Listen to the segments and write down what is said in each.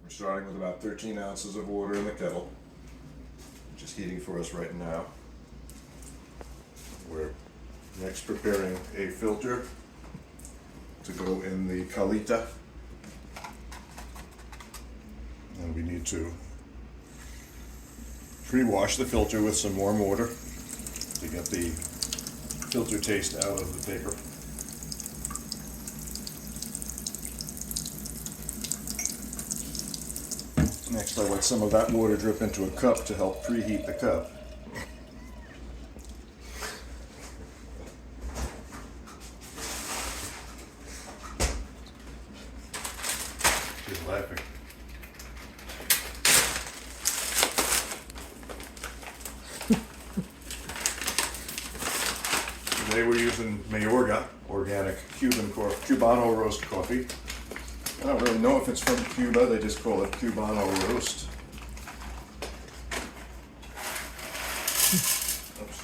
We're starting with about 13 ounces of water in the kettle, which is heating for us right now. We're next preparing a filter to go in the Kalita. And we need to pre-wash the filter with some warm water to get the filter taste out of the paper. Next, I let some of that water drip into a cup to help preheat the cup. She's laughing. Today we're using Mayorga organic Cubano roast coffee. I don't really know if it's from Cuba, they just call it Cubano roast. Oops.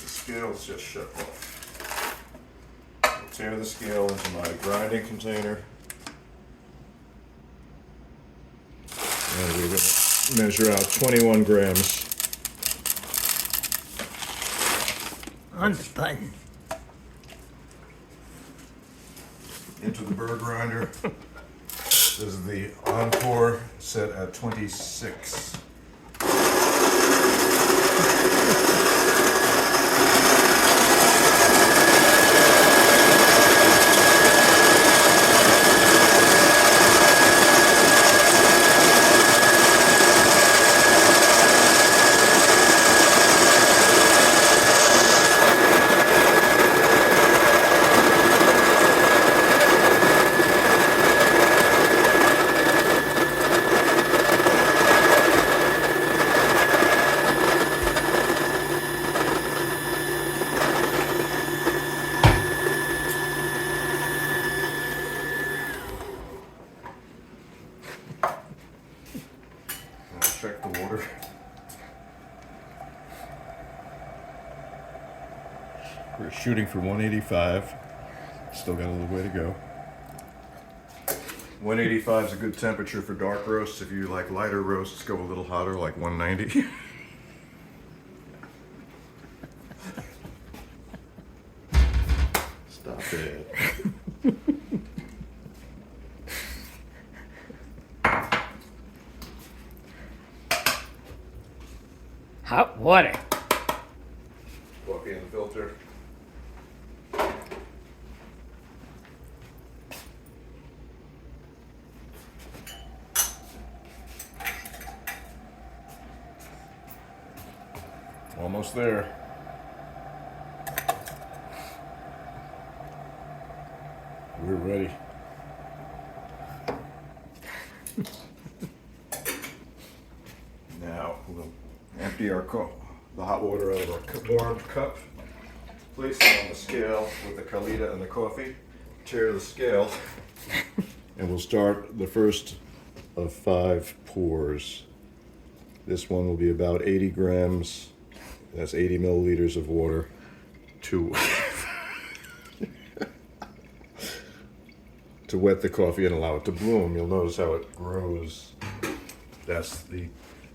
The scales just shut off. I'll tear the scale into my grinding container. And we're going to measure out 21 grams. On the button. Into the burr grinder. This is the Encore set at 26. Check the water. We're shooting for 185. Still got a little way to go. 185 is a good temperature for dark roasts. If you like lighter roasts, go a little hotter, like 190. Stop it. Hot water. Coffee in the filter. Almost there. We're ready. Now we'll empty the hot water out of our warmed cup, place it on the scale with the Kalita and the coffee, tear the scale, and we'll start the first of 5 pours. This one will be about 80 grams, that's 80 milliliters of water to to wet the coffee and allow it to bloom. You'll notice how it grows. That's the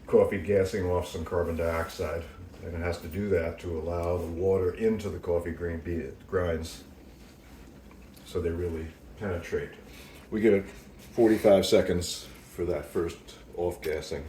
coffee gassing off some carbon dioxide, and it has to do that to allow the water into the coffee grinds so they really penetrate. We get 45 seconds for that first off gassing.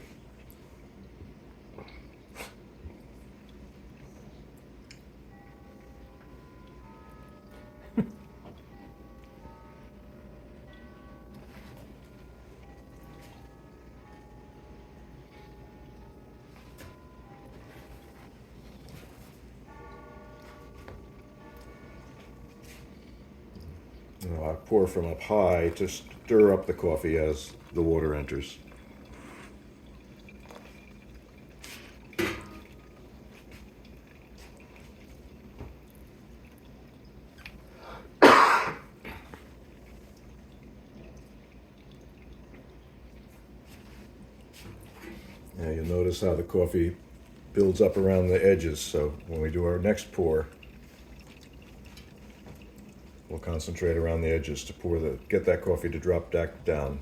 I pour from up high to stir up the coffee as the water enters. Now you'll notice how the coffee builds up around the edges, so when we do our next pour, We'll concentrate around the edges to get that coffee to drop back down.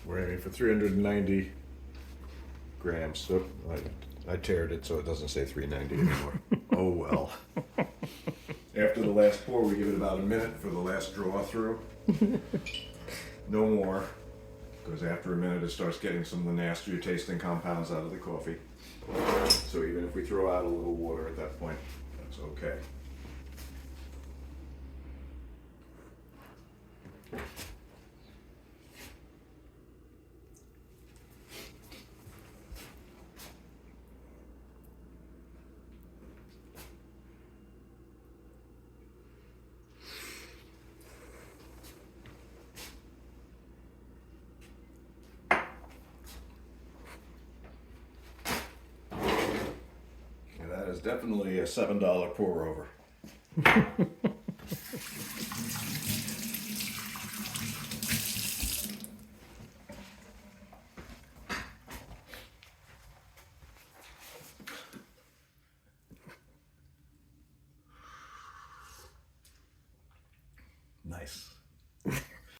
We're aiming for 390 grams. So I teared it so it doesn't say 390 anymore. Oh well. After the last pour, we give it about a minute for the last draw through. No more, because after a minute it starts getting some of the nastier tasting compounds out of the coffee. So even if we throw out a little water at that point, that's okay. That is definitely a $7 pour over. Nice.